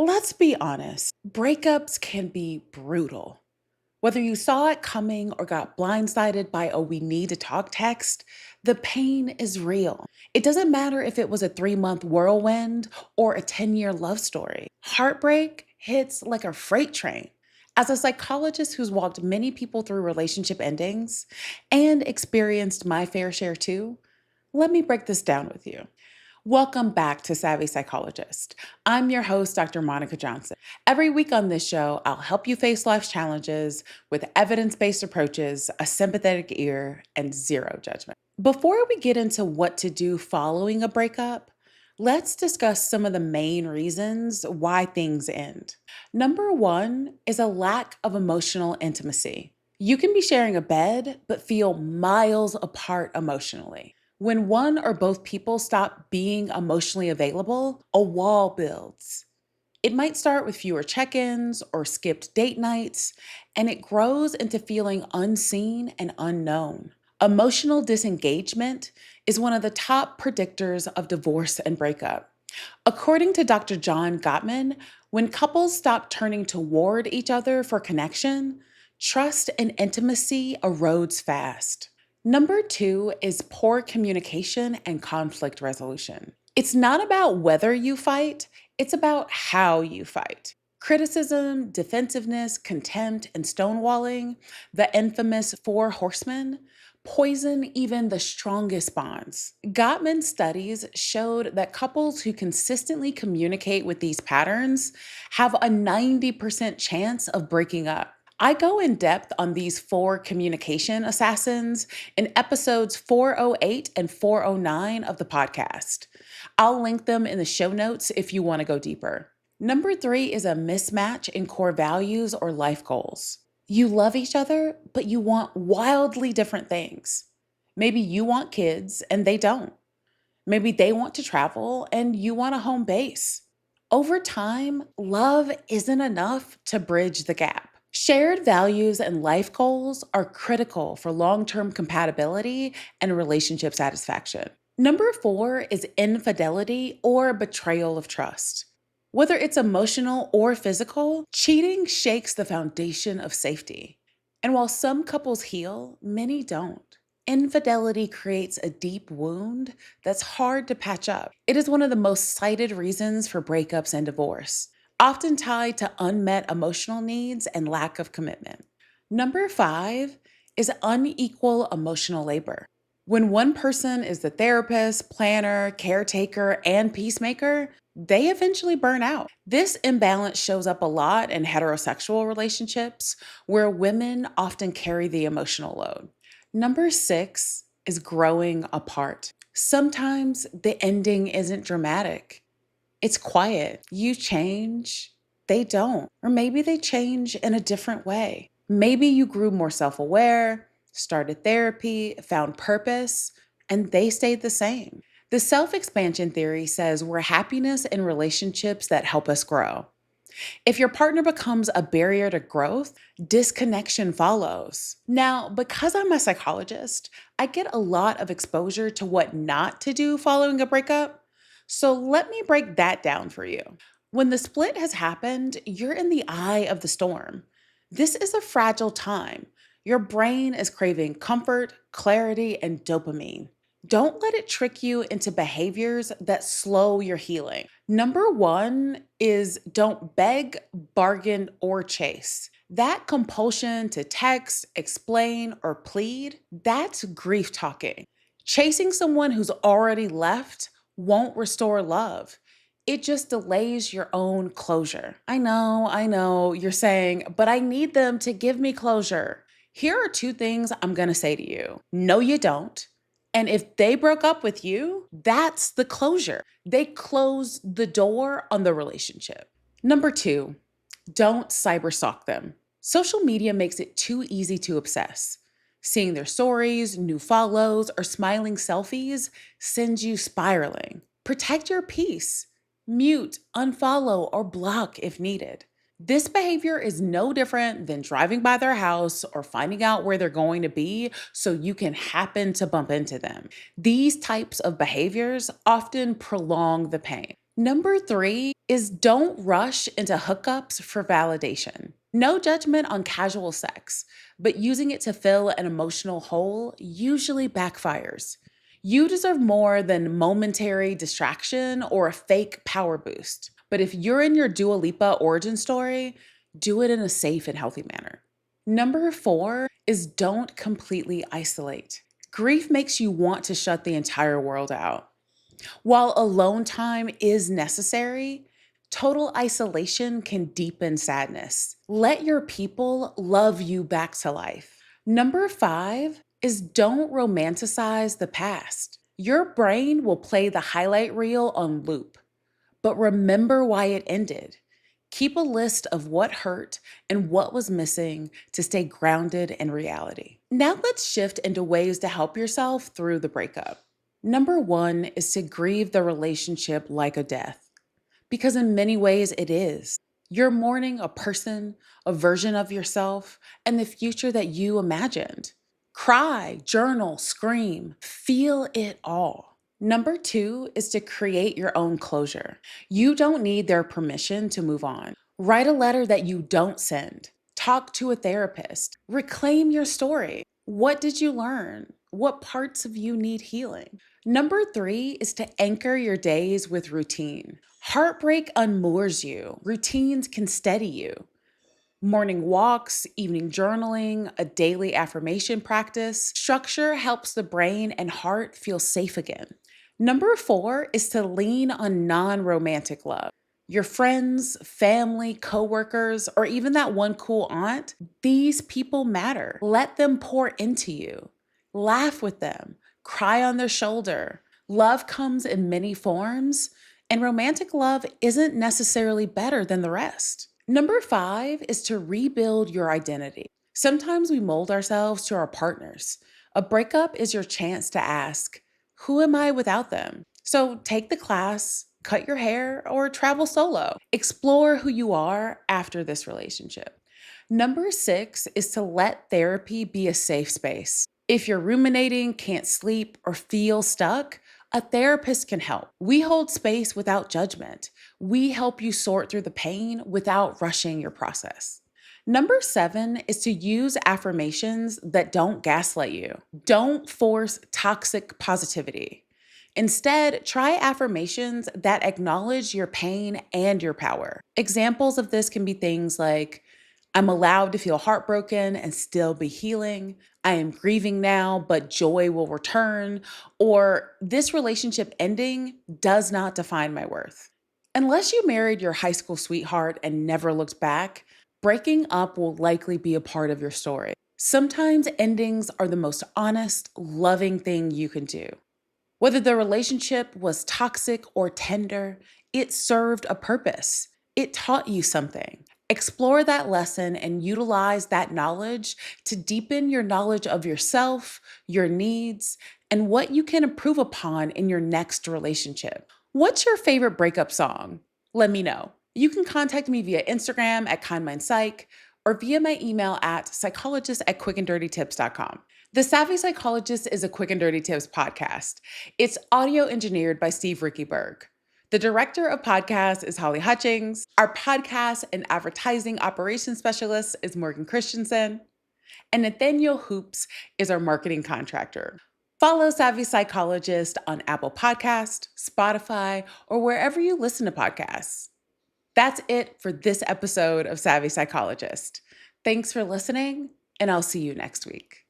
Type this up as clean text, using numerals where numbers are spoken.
Let's be honest, breakups can be brutal. Whether you saw it coming or got blindsided by a we need to talk text, the pain is real. It doesn't matter if it was a 3-month whirlwind or a 10-year love story. Heartbreak hits like a freight train. As a psychologist who's walked many people through relationship endings and experienced my fair share too, let me break this down with you. Welcome back to Savvy Psychologist. I'm your host, Dr. Monica Johnson. Every week on this show, I'll help you face life's challenges with evidence based approaches, a sympathetic ear, and zero judgment. Before we get into what to do following a breakup, let's discuss some of the main reasons why things end. Number one is a lack of emotional intimacy. You can be sharing a bed, but feel miles apart emotionally. When one or both people stop being emotionally available, a wall builds. It might start with fewer check ins or skipped date nights, and it grows into feeling unseen and unknown. Emotional disengagement is one of the top predictors of divorce and breakup. According to Dr. John Gottman, when couples stop turning toward each other for connection, trust and intimacy erodes fast. Number two is poor communication and conflict resolution. It's not about whether you fight, it's about how you fight. Criticism, defensiveness, contempt, and stonewalling, the infamous four horsemen, poison even the strongest bonds. Gottman's studies showed that couples who consistently communicate with these patterns have a 90% chance of breaking up. I go in depth on these four communication assassins in episodes 408 and 409 of the podcast. I'll link them in the show notes if you want to go deeper. Number three is a mismatch in core values or life goals. You love each other, but you want wildly different things. Maybe you want kids and they don't. Maybe they want to travel and you want a home base. Over time, love isn't enough to bridge the gap. Shared values and life goals are critical for long-term compatibility and relationship satisfaction. Number four is infidelity or betrayal of trust. Whether it's emotional or physical, cheating shakes the foundation of safety. And while some couples heal, many don't. Infidelity creates a deep wound that's hard to patch up. It is one of the most cited reasons for breakups and divorce, often tied to unmet emotional needs and lack of commitment. Number five is unequal emotional labor. When one person is the therapist, planner, caretaker, and peacemaker, they eventually burn out. This imbalance shows up a lot in heterosexual relationships where women often carry the emotional load. Number six is growing apart. Sometimes the ending isn't dramatic. It's quiet. You change, they don't. Or maybe they change in a different way. Maybe you grew more self aware, started therapy, found purpose, and they stayed the same. The self expansion theory says we're happiness in relationships that help us grow. If your partner becomes a barrier to growth, disconnection follows. Now, because I'm a psychologist, I get a lot of exposure to what not to do following a breakup. So let me break that down for you. When the split has happened, you're in the eye of the storm. This is a fragile time. Your brain is craving comfort, clarity, and dopamine. Don't let it trick you into behaviors that slow your healing. Number one is don't beg, bargain, or chase. That compulsion to text, explain, or plead, that's grief talking. Chasing someone who's already left won't restore love. It just delays your own closure. I know, you're saying, but I need them to give me closure. Here are two things I'm gonna say to you. No, you don't. And if they broke up with you, that's the closure. They closed the door on the relationship. Number two, don't cyberstalk them. Social media makes it too easy to obsess. Seeing their stories, new follows, or smiling selfies sends you spiraling. Protect your peace. Mute, unfollow, or block if needed. This behavior is no different than driving by their house or finding out where they're going to be so you can happen to bump into them. These types of behaviors often prolong the pain. Number three is don't rush into hookups for validation. No judgment on casual sex, but using it to fill an emotional hole usually backfires. You deserve more than momentary distraction or a fake power boost. But if you're in your Dua Lipa origin story, do it in a safe and healthy manner. Number four is don't completely isolate. Grief makes you want to shut the entire world out. While alone time is necessary, total isolation can deepen sadness. Let your people love you back to life. Number five is don't romanticize the past. Your brain will play the highlight reel on loop, but remember why it ended. Keep a list of what hurt and what was missing to stay grounded in reality. Now let's shift into ways to help yourself through the breakup. Number one is to grieve the relationship like a death, because in many ways it is. You're mourning a person, a version of yourself, and the future that you imagined. Cry, journal, scream, feel it all. Number two is to create your own closure. You don't need their permission to move on. Write a letter that you don't send. Talk to a therapist. Reclaim your story. What did you learn? What parts of you need healing? Number three is to anchor your days with routine. Heartbreak unmoors you. Routines can steady you. Morning walks, evening journaling, a daily affirmation practice. Structure helps the brain and heart feel safe again. Number four is to lean on non romantic love. Your friends, family, coworkers, or even that one cool aunt, these people matter. Let them pour into you. Laugh with them, cry on their shoulder. Love comes in many forms, and romantic love isn't necessarily better than the rest. Number five is to rebuild your identity. Sometimes we mold ourselves to our partners. A breakup is your chance to ask, who am I without them? So take the class, cut your hair, or travel solo. Explore who you are after this relationship. Number six is to let therapy be a safe space. If you're ruminating, can't sleep, or feel stuck, a therapist can help. We hold space without judgment. We help you sort through the pain without rushing your process. Number seven is to use affirmations that don't gaslight you. Don't force toxic positivity. Instead, try affirmations that acknowledge your pain and your power. Examples of this can be things like, I'm allowed to feel heartbroken and still be healing. I am grieving now, but joy will return. Or this relationship ending does not define my worth. Unless you married your high school sweetheart and never looked back, breaking up will likely be a part of your story. Sometimes endings are the most honest, loving thing you can do. Whether the relationship was toxic or tender, it served a purpose. It taught you something. Explore that lesson and utilize that knowledge to deepen your knowledge of yourself, your needs, and what you can improve upon in your next relationship. What's your favorite breakup song? Let me know. You can contact me via Instagram at KindMindPsych or via my email at psychologist@quickanddirtytips.com. The Savvy Psychologist is a Quick and Dirty Tips podcast. It's audio engineered by Steve Rickyberg. The director of podcasts is Holly Hutchings. Our podcast and advertising operations specialist is Morgan Christensen. And Nathaniel Hoops is our marketing contractor. Follow Savvy Psychologist on Apple Podcast, Spotify, or wherever you listen to podcasts. That's it for this episode of Savvy Psychologist. Thanks for listening, and I'll see you next week.